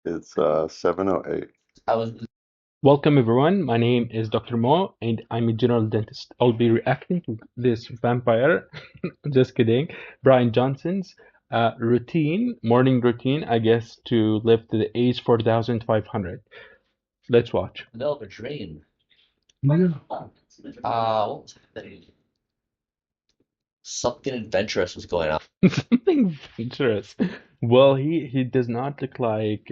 It's 7:08. I was Welcome everyone, my name is Dr. Mo and I'm a general dentist. I'll be reacting to this vampire, just kidding, Bryan Johnson's morning routine, I guess, to live to the age 4500. Let's watch. in the middle of a dream. Yeah. What was happening? Something adventurous was going on. Something adventurous. Well, he does not look like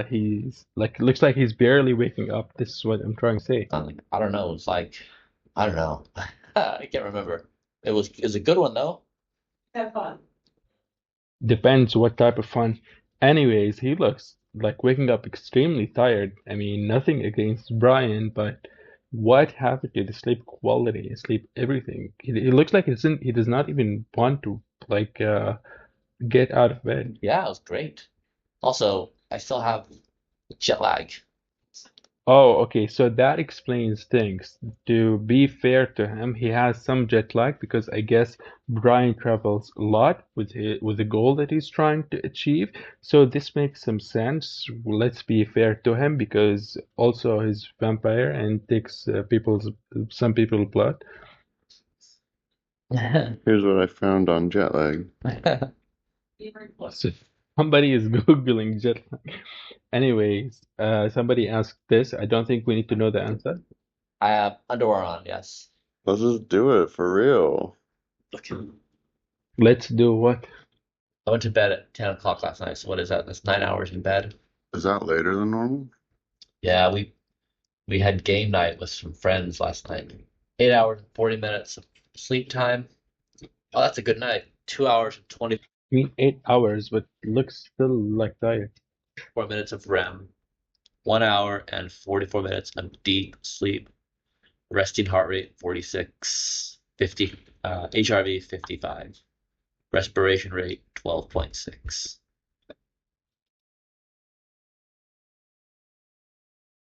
he's like looks like he's barely waking up. This is what I'm trying to say. Like, I don't know. It's like I don't know. I can't remember. It was a good one though. Have fun. Depends what type of fun. Anyways, he looks like waking up extremely tired. I mean, nothing against Brian, but what happened to the sleep quality, sleep everything? He looks like he does not even want to like get out of bed. Yeah, it was great. Also, I still have jet lag. Oh, okay, so that explains things. To be fair to him, he has some jet lag because I guess Brian travels a lot with the goal that he's trying to achieve. So this makes some sense. Let's be fair to him because also he's vampire and takes some people's blood. Here's what I found on jet lag. So somebody is Googling jet lag. Anyways, somebody asked this. I don't think we need to know the answer. I have underwear on, yes. Let's just do it for real. Look, Let's do what? I went to bed at 10 o'clock last night, so what is that? That's 9 hours in bed. Is that later than normal? Yeah, we had game night with some friends last night. 8 hours and 40 minutes of sleep time. Oh, that's a good night. 2 hours and 24 Mean 8 hours, but looks still like tired. minutes of REM. 1 hour and 44 minutes of deep sleep. Resting heart rate 46, 50, HRV 55. Respiration rate 12.6.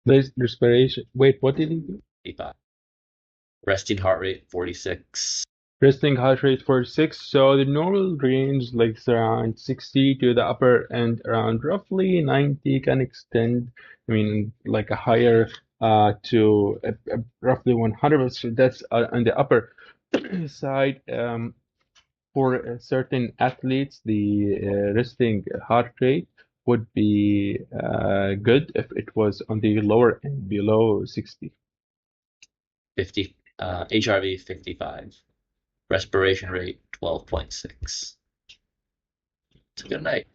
There's respiration. Wait, what did he do? 55. Resting heart rate 46. Resting heart rate 46. So the normal range, like is around 60 to the upper end, around roughly 90 can extend. I mean, like a higher to roughly 100. So that's on the upper side. For certain athletes, the resting heart rate would be good if it was on the lower end, below 60. 50, HRV 55. Respiration rate 12.6. It's a good night.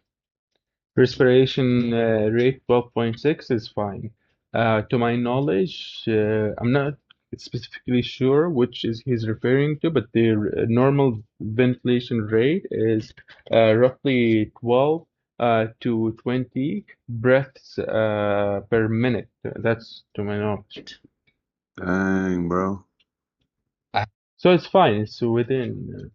Respiration rate 12.6 is fine. To my knowledge, I'm not specifically sure which is he's referring to, but the normal ventilation rate is roughly 12 to 20 breaths per minute. That's to my knowledge. Dang, bro. So it's fine. It's within.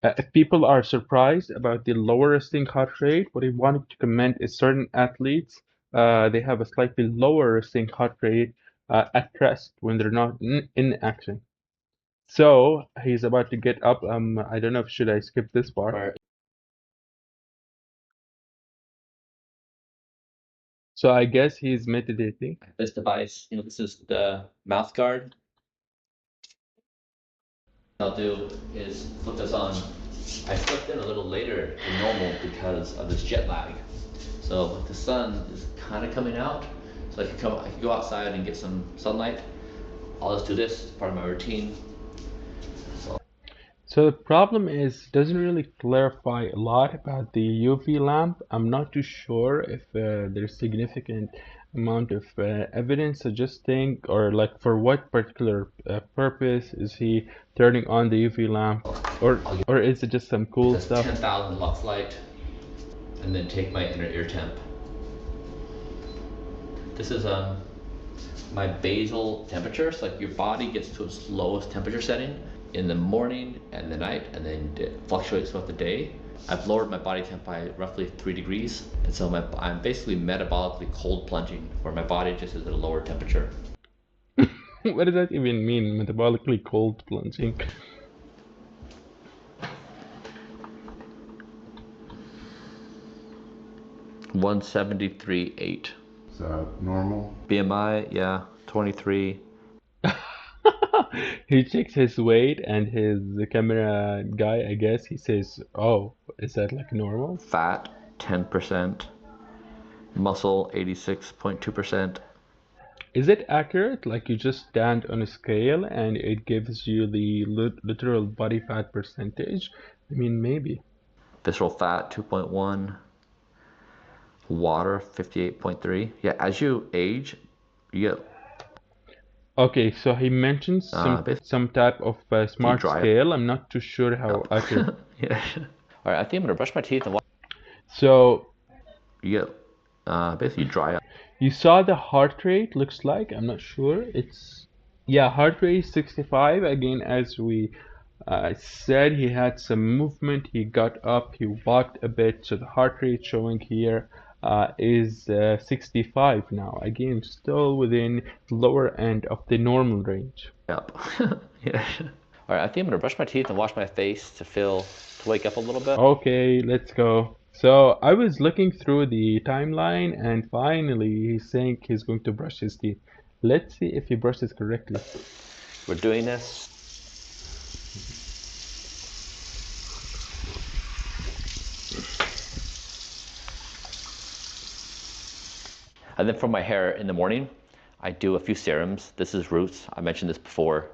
If people are surprised about the lower resting heart rate, what I wanted to comment is certain athletes, they have a slightly lower resting heart rate at rest when they're not in action. So he's about to get up. I don't know if should I skip this part. Where So I guess he's meditating. this device, this is the mouth guard. What I'll do is flip this on. I flipped in a little later than normal because of this jet lag. So the sun is kind of coming out, so I can go outside and get some sunlight. I'll just do this as part of my routine. So the problem is doesn't really clarify a lot about the UV lamp. I'm not too sure if there's significant amount of evidence suggesting or like for what particular purpose is he turning on the UV lamp or is it just some cool That's stuff? 10,000 lux light, and then take my inner ear temp. This is my basal temperature. So like your body gets to its lowest temperature setting in the morning and the night, and then it fluctuates throughout the day. I've lowered my body temp by roughly 3 degrees, and so I'm basically metabolically cold plunging, where my body just is at a lower temperature. What does that even mean? Metabolically cold plunging. 173.8. Is that normal? BMI, yeah, 23. He checks his weight and his camera guy, I guess, he says, "Oh, is that like normal?" Fat, 10%. Muscle, 86.2%. Is it accurate? Like you just stand on a scale and it gives you the literal body fat percentage? I mean, maybe. Visceral fat, 2.1. Water, 58.3. Yeah, as you age, you get Okay, so he mentions basically some type of smart dry scale. I'm not too sure how up. accurate. Yeah. All right, I think I'm gonna brush my teeth and wash. So You get basically dry up. you saw the heart rate looks like. I'm not sure. It's yeah, heart rate is 65. Again, as we said, he had some movement. He got up. He walked a bit. So the heart rate showing here is 65 now. Again, still within the lower end of the normal range. Up. Yeah. All right, I think I'm gonna brush my teeth and wash my face to wake up a little bit. Okay, let's go. So I was looking through the timeline and finally he's saying he's going to brush his teeth. Let's see if he brushes correctly. We're doing this. And then for my hair in the morning, I do a few serums. This is Roots. I mentioned this before.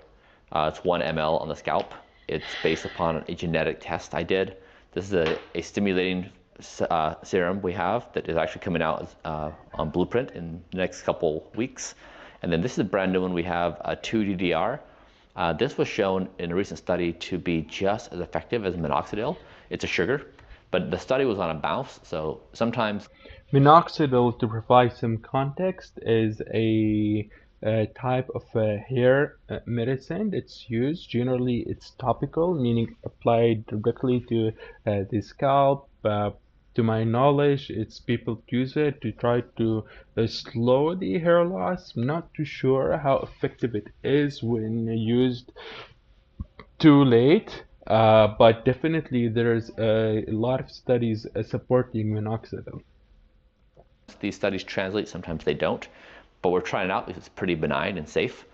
It's 1 ml on the scalp. It's based upon a genetic test I did. This is a stimulating serum we have that is actually coming out on Blueprint in the next couple weeks. And then this is a brand new one we have, 2-DDR. This was shown in a recent study to be just as effective as minoxidil. It's a sugar, but the study was on a mouse, so sometimes Minoxidil, to provide some context, is a type of hair medicine that's used. Generally, it's topical, meaning applied directly to the scalp. To my knowledge, it's people use it to try to slow the hair loss. I'm not too sure how effective it is when used too late, but definitely there's a lot of studies supporting minoxidil. these studies translate, sometimes they don't, but we're trying it out because it's pretty benign and safe.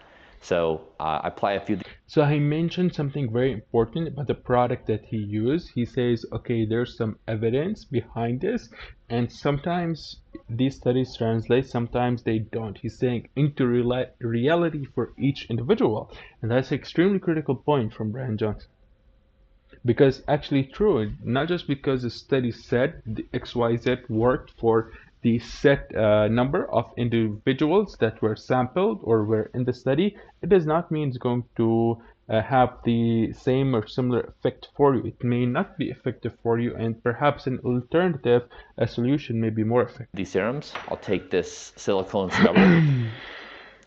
So I apply a few. So he mentioned something very important about the product that he used. He says, okay, there's some evidence behind this, and sometimes these studies translate, sometimes they don't. He's saying into reality for each individual, and that's an extremely critical point from Bryan Johnson. Because actually true, not just because the study said the XYZ worked for the set number of individuals that were sampled or were in the study, it does not mean it's going to have the same or similar effect for you. It may not be effective for you, and perhaps an alternative solution may be more effective. These serums, I'll take this silicone scrubber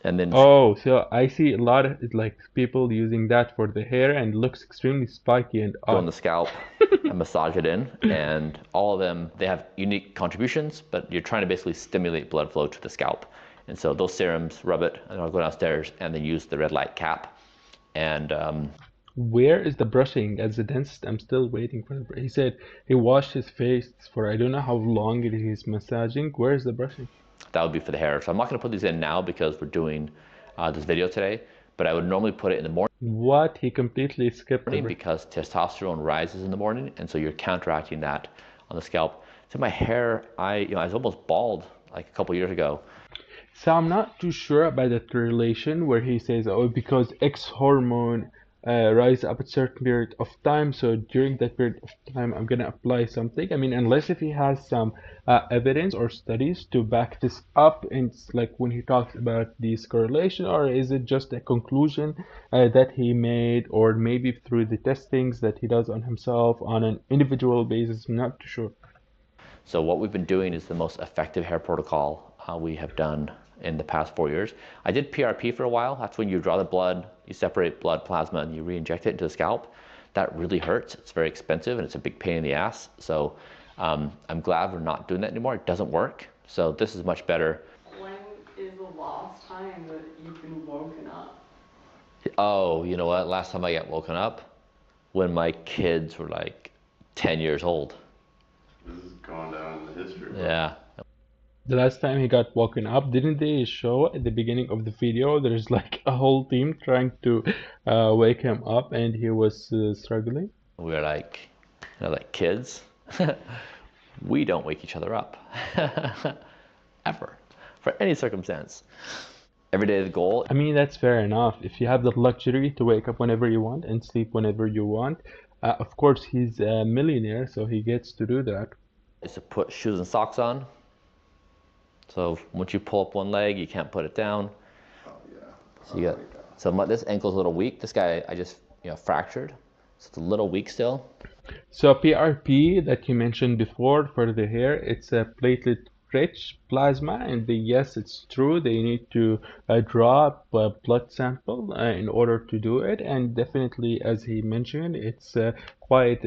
and then Oh, so I see a lot of like people using that for the hair and it looks extremely spiky and go on odd. the scalp and massage it in. And all of them, they have unique contributions, but you're trying to basically stimulate blood flow to the scalp. And so those serums, rub it, and I'll go downstairs and then use the red light cap. And Where is the brushing? As a dentist, I'm still waiting for the. He said he washed his face for I don't know how long it is massaging. Where is the brushing? that would be for the hair. So I'm not gonna put these in now because we're doing this video today, but I would normally put it in the morning. What? He completely skipped the brush. Because testosterone rises in the morning, and so you're counteracting that on the scalp. So my hair, I was almost bald like a couple years ago. So I'm not too sure about that relation where he says, oh, because X hormone rise up at certain period of time, so during that period of time, I'm gonna apply something. I mean, unless if he has some evidence or studies to back this up, and it's like when he talks about this correlation, or is it just a conclusion that he made, or maybe through the testings that he does on himself on an individual basis? I'm not too sure. So what we've been doing is the most effective hair protocol we have done in the past 4 years. I did PRP for a while. That's when you draw the blood, you separate blood plasma, and you re-inject it into the scalp. That really hurts. It's very expensive and it's a big pain in the ass. So I'm glad we're not doing that anymore. It doesn't work. So this is much better. When is the last time that you've been woken up? Oh, you know what? Last time I got woken up, when my kids were like 10 years old. This is going down in the history book. Yeah. The last time he got woken up, didn't they show at the beginning of the video? There's like a whole team trying to wake him up, and he was struggling. We were like, like kids. We don't wake each other up. Ever. For any circumstance. Every day the goal I mean, that's fair enough. If you have the luxury to wake up whenever you want and sleep whenever you want, of course he's a millionaire, so he gets to do that. is to put shoes and socks on. So once you pull up one leg, you can't put it down. So you got, so this ankle's a little weak. This guy I just fractured, so it's a little weak still. So PRP that you mentioned before for the hair, it's a platelet-rich plasma, and yes, it's true. They need to draw a blood sample in order to do it, and definitely, as he mentioned, it's quite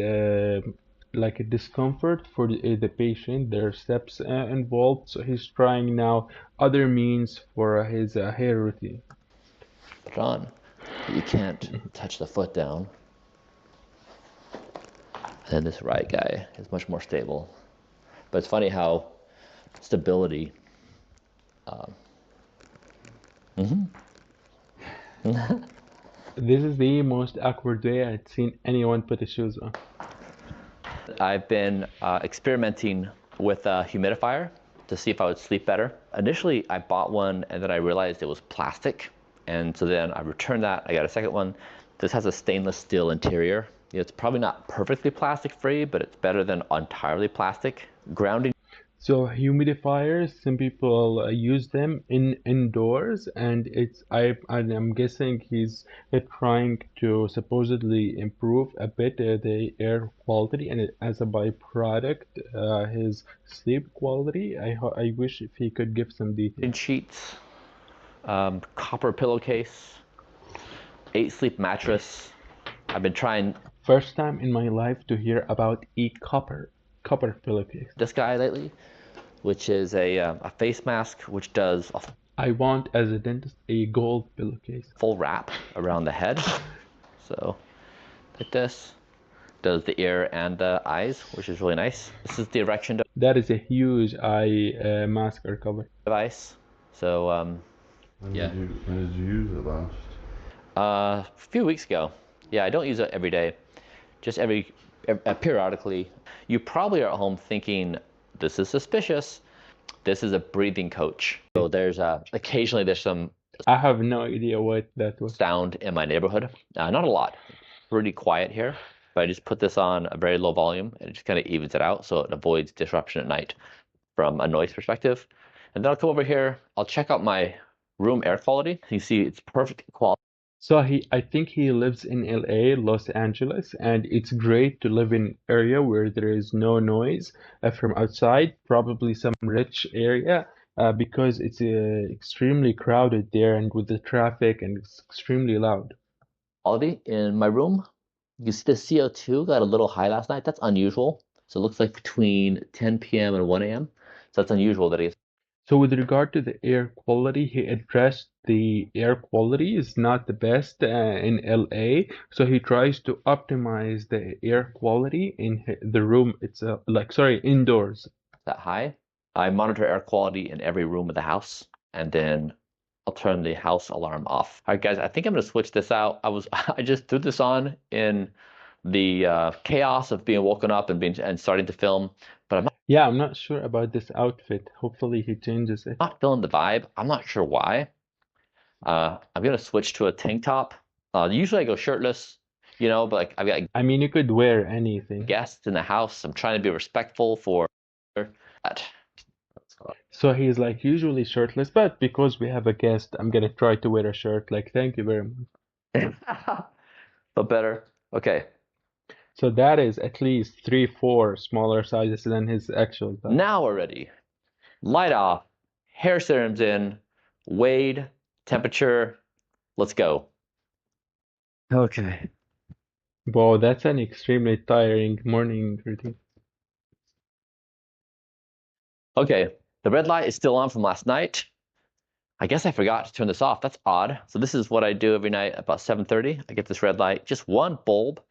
like a discomfort for the patient. There are steps involved, so he's trying now other means for his hair routine. Put it on. You can't touch the foot down. And then this right guy is much more stable. But it's funny how stability. This is the most awkward way I'd seen anyone put his shoes on. I've been experimenting with a humidifier to see if I would sleep better. Initially, I bought one and then I realized it was plastic. And so then I returned that. I got a second one. This has a stainless steel interior. It's probably not perfectly plastic free, but it's better than entirely plastic. Grounding. So humidifiers, some people use them indoors, and I'm guessing he's trying to supposedly improve a bit the air quality, and as a byproduct, his sleep quality. I wish if he could give some details. Sheets, copper pillowcase, 8-sleep mattress. I've been trying First time in my life to hear about copper pillowcase. this guy lately, which is a face mask which does a I want, as a dentist, a gold pillowcase. full wrap around the head. So like this. Does the ear and the eyes, which is really nice. This is the erection That is a huge eye mask or cover. device. So When yeah. did you use it last? A few weeks ago. Yeah, I don't use it every day. Just periodically. You probably are at home thinking, this is suspicious. This is a breathing coach. So occasionally there's some I have no idea what that was. sound in my neighborhood. Not a lot. Pretty quiet here. But I just put this on a very low volume and it just kind of evens it out so it avoids disruption at night from a noise perspective. And then I'll come over here. I'll check out my room air quality. You see it's perfect quality. So I think he lives in LA, Los Angeles, and it's great to live in an area where there is no noise from outside, probably some rich area, because it's extremely crowded there and with the traffic and it's extremely loud. Quality in my room. You see the CO2 got a little high last night. That's unusual. So it looks like between 10 p.m. and 1 a.m. So that's unusual that he's So with regard to the air quality, he addressed the air quality is not the best in LA, so he tries to optimize the air quality in the room itself, indoors. that high. I monitor air quality in every room of the house, and then I'll turn the house alarm off. All right, guys, I think I'm gonna switch this out. I just threw this on in the chaos of being woken up and starting to film, but Yeah, I'm not sure about this outfit. Hopefully he changes it. not feeling the vibe. I'm not sure why. I'm gonna switch to a tank top. Usually I go shirtless, but like I've got I mean, you could wear anything. guests in the house. I'm trying to be respectful for that. So he's like usually shirtless, but because we have a guest, I'm gonna try to wear a shirt. Like, thank you very much. But better. Okay. So that is at least 3, 4 smaller sizes than his actual size. Now we're ready. Light off. Hair serums in. Weighed. Temperature. Let's go. Okay. Wow, that's an extremely tiring morning routine. Okay. The red light is still on from last night. I guess I forgot to turn this off. That's odd. So this is what I do every night about 7:30. I get this red light, just one bulb.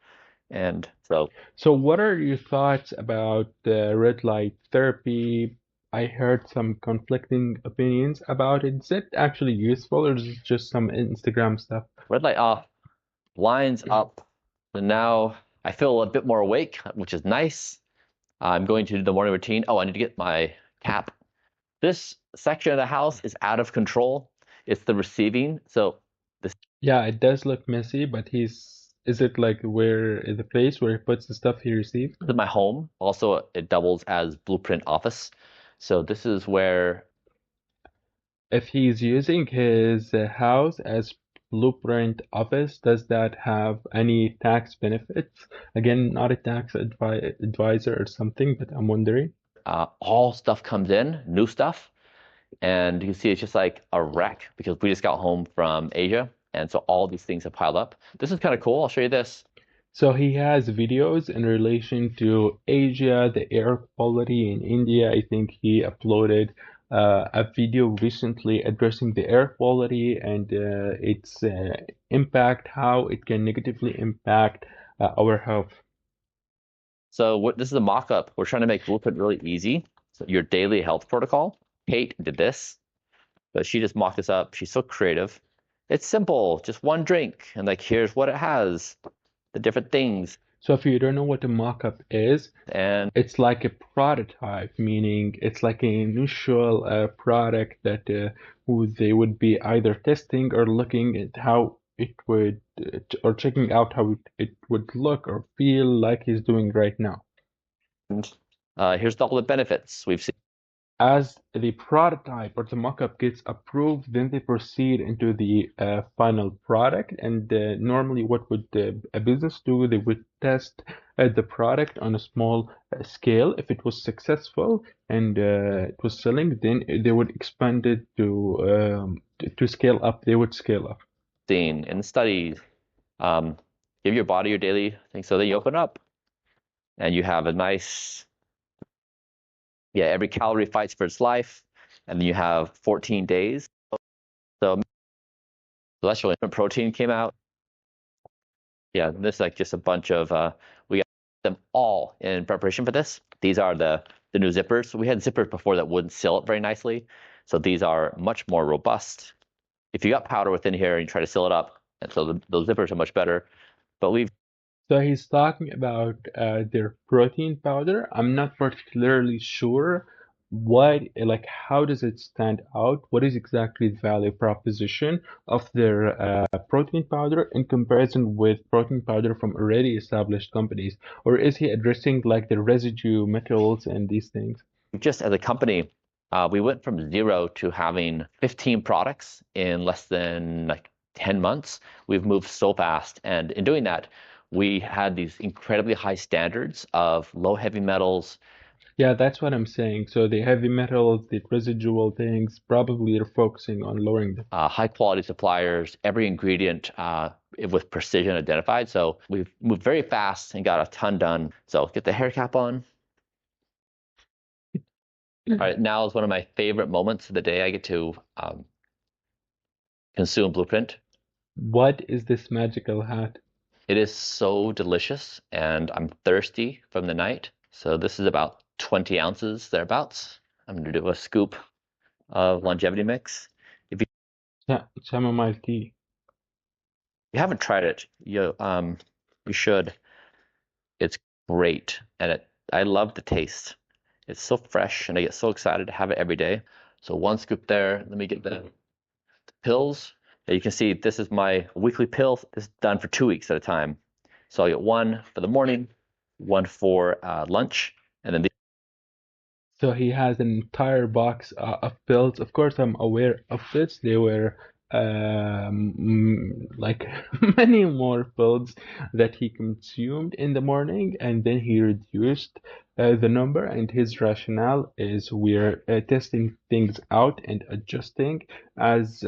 And so So what are your thoughts about red light therapy? I heard some conflicting opinions about it. Is it actually useful or is it just some Instagram stuff? Red light off, blinds up, and now I feel a bit more awake, which is nice. I'm going to do the morning routine. Oh, I need to get my cap. This section of the house is out of control. It's the receiving. So this Yeah, it does look messy, but is it like where the place where he puts the stuff he received? is my home. Also, it doubles as blueprint office. So this is where If he's using his house as blueprint office, does that have any tax benefits? Again, not a tax advisor or something, but I'm wondering. all stuff comes in, new stuff. And you can see it's just like a wreck because we just got home from Asia. And so all these things have piled up. This is kind of cool. I'll show you this. So he has videos in relation to Asia, the air quality in India. I think he uploaded a video recently addressing the air quality and its impact, how it can negatively impact our health. So this is a mock-up. We're trying to make Blueprint really easy. So your daily health protocol. Kate did this, but she just mocked this up. She's so creative. It's simple, just one drink, and like here's what it has, the different things. So if you don't know what a mock-up is, And it's like a prototype, meaning it's like an initial product that who they would be either testing or looking at how it would, or checking out how it would look or feel like he's doing right now. here's all the benefits we've seen. As the prototype or the mock-up gets approved, then they proceed into the final product. And normally, what would a business do? They would test the product on a small scale. If it was successful and it was selling, then they would expand it to scale up. They would scale up. Seen in studies, give your body your daily thing. So then you open up and you have a nice, yeah, every calorie fights for its life. And then you have 14 days. So celestial protein came out. Yeah, this is like just a bunch of, we got them all in preparation for this. These are the new zippers. We had zippers before that wouldn't seal up very nicely. So these are much more robust. If you got powder within here and you try to seal it up, and so those zippers are much better. But we've So he's talking about their protein powder. I'm not particularly sure like, how does it stand out? What is exactly the value proposition of their protein powder in comparison with protein powder from already established companies? Or is he addressing like the residue metals and these things? just as a company, we went from 0 to having 15 products in less than like 10 months. We've moved so fast. And in doing that, we had these incredibly high standards of low heavy metals. Yeah, that's what I'm saying. So the heavy metals, the residual things, probably they're focusing on lowering them. High quality suppliers, every ingredient with precision identified. So we've moved very fast and got a ton done. So get the hair cap on. All right, now is one of my favorite moments of the day. I get to consume Blueprint. What is this magical hat? It is so delicious, and I'm thirsty from the night. So this is about 20 ounces thereabouts. I'm gonna do a scoop of longevity mix. If Chamomile tea. you haven't tried it, you should. It's great, and I love the taste. It's so fresh, and I get so excited to have it every day. So one scoop there. Let me get the pills. You can see this is my weekly pill. It's done for 2 weeks at a time. So I'll get one for the morning, one for lunch, and then So he has an entire box of pills. Of course, I'm aware of this. There were like many more pills that he consumed in the morning, and then he reduced the number. And his rationale is we're testing things out and adjusting as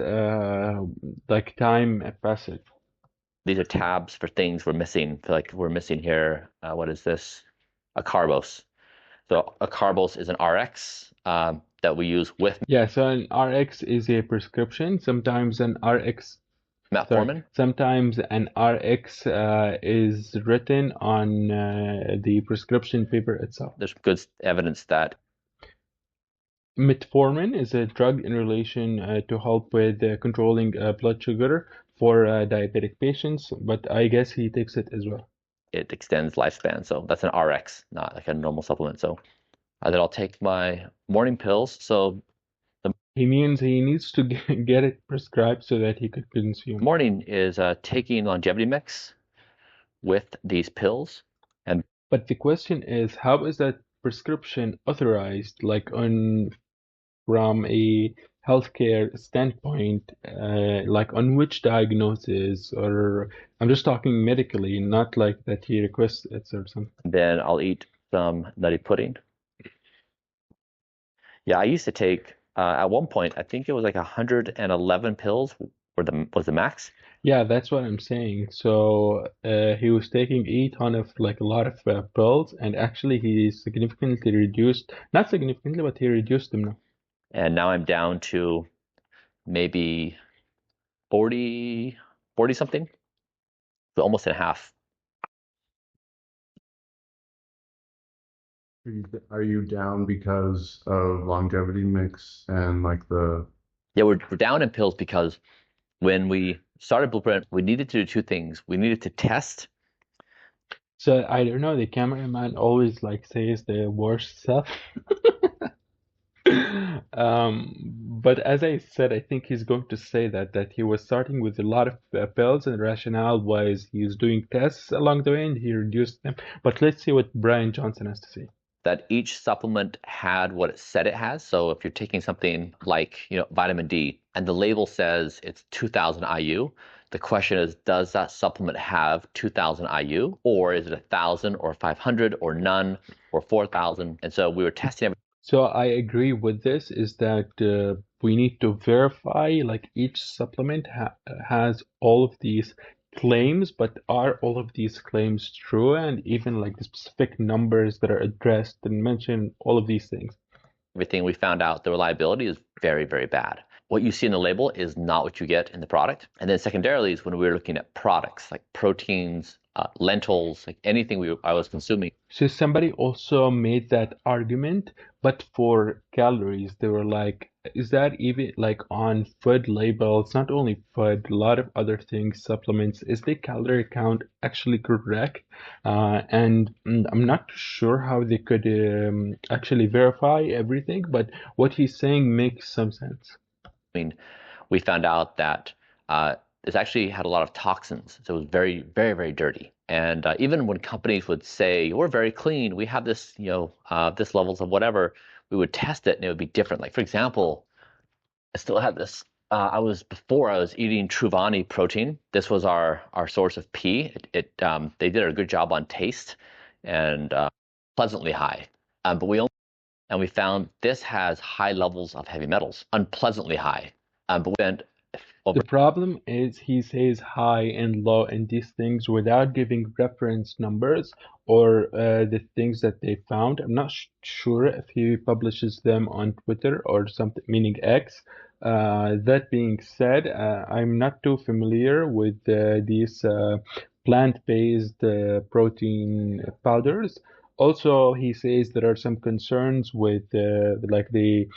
like time passes. these are tabs for things we're missing. Like we're missing here. What is this? A carbose. So a carbose is an RX that we use with Yeah, so an RX is a prescription. Sometimes an RX metformin. Sometimes an RX is written on the prescription paper itself. There's good evidence that Metformin is a drug in relation to help with controlling blood sugar for diabetic patients, but I guess he takes it as well. It extends lifespan, so that's an RX, not like a normal supplement. So then I'll take my morning pills. So He means he needs to get it prescribed so that he could consume. morning is taking longevity mix with these pills. And But the question is, how is that prescription authorized, like on from a healthcare standpoint, like on which diagnosis, or I'm just talking medically, not like that he requests it or something. then I'll eat some nutty pudding. Yeah, I used to take at one point, I think it was like 111 pills was the max. Yeah, that's what I'm saying. So he was taking 8 ton of like a lot of pills, and actually he significantly reduced, not significantly, but he reduced them now. And now I'm down to maybe 40 something, so almost in half. Are you down because of longevity mix and like the Yeah, we're down in pills because when we started Blueprint, we needed to do two things. We needed to test. So I don't know, the cameraman always like says the worst stuff. But as I said, I think he's going to say that he was starting with a lot of pills, and the rationale was he's doing tests along the way and he reduced them. But let's see what Bryan Johnson has to say. That each supplement had what it said it has. So if you're taking something like, vitamin D and the label says it's 2000 IU, the question is, does that supplement have 2000 IU, or is it 1000 or 500 or none or 4000? And so we were testing everything. So I agree with this, is that we need to verify like each supplement has all of these claims, but are all of these claims true? And even like the specific numbers that are addressed and mentioned, all of these things. We found out the reliability is very, very bad. What you see in the label is not what you get in the product. And then secondarily is when we were looking at products like proteins, lentils, like anything I was consuming. So somebody also made that argument, but for calories, they were like, is that even like on food labels, not only food, a lot of other things, supplements, is the calorie count actually correct? And I'm not sure how they could actually verify everything, but what he's saying makes some sense. I mean, we found out that this actually had a lot of toxins. So it was very, very, very dirty. And even when companies would say, we're very clean, we have this, this levels of whatever, we would test it and it would be different. Like, for example, I still had this. Before I was eating Truvani protein. This was our source of pea. They did a good job on taste and pleasantly high. But we found this has high levels of heavy metals, unpleasantly high. But we went over. The problem is he says high and low and these things without giving reference numbers or the things that they found. I'm not sure if he publishes them on Twitter or something, meaning X. That being said, I'm not too familiar with these plant-based protein powders. Also, he says there are some concerns with like the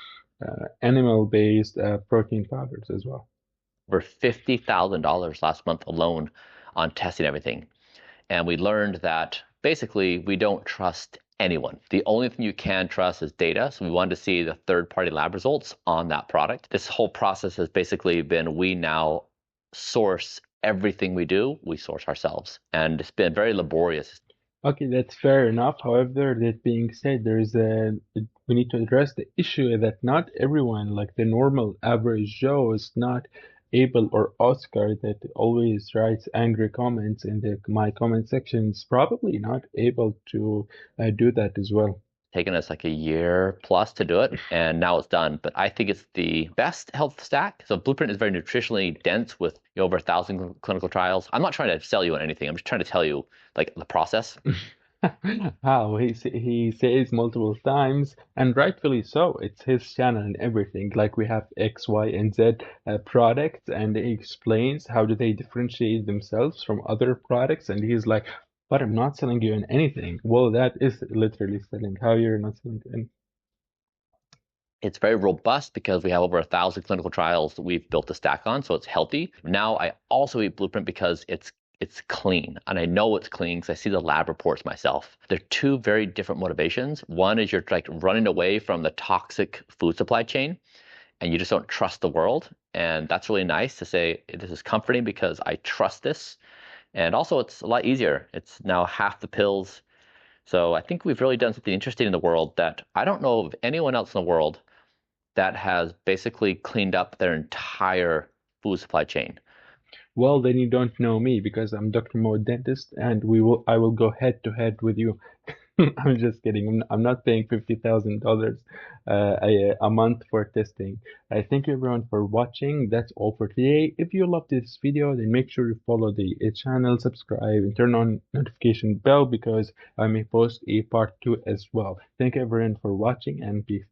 animal-based protein powders as well. Over $50,000 last month alone on testing everything. And we learned that basically we don't trust anyone. The only thing you can trust is data. So we wanted to see the third-party lab results on that product. This whole process has basically been, we now source everything we do, we source ourselves. And it's been very laborious. Okay, that's fair enough. However, that being said, we need to address the issue that not everyone, like the normal average Joe, is not able, or Oscar that always writes angry comments in my comment section, is probably not able to do that as well. Taken us like a year plus to do it, and now it's done. But I think it's the best health stack. So Blueprint is very nutritionally dense with over 1,000 clinical trials. I'm not trying to sell you on anything. I'm just trying to tell you like the process. How he says multiple times, and rightfully so. It's his channel and everything. Like we have X, Y, and Z products, and he explains how do they differentiate themselves from other products, and he's like, but I'm not selling you anything. Well, that is literally selling. How you're not selling anything? It's very robust because we have over 1,000 clinical trials that we've built a stack on, so it's healthy. Now I also eat Blueprint because it's clean, and I know it's clean because I see the lab reports myself. They're two very different motivations. One is you're like running away from the toxic food supply chain, and you just don't trust the world, and that's really nice to say this is comforting because I trust this, and also it's a lot easier. It's now half the pills. So I think we've really done something interesting in the world that I don't know of anyone else in the world that has basically cleaned up their entire food supply chain. Well, then you don't know me because I'm Dr. Mo Dentist, and I will go head to head with you. I'm just kidding. I'm not paying $50,000 a month for testing. I thank you everyone for watching. That's all for today. If you loved this video, then make sure you follow the channel, subscribe, and turn on notification bell because I may post a part 2 as well. Thank you everyone for watching, and peace.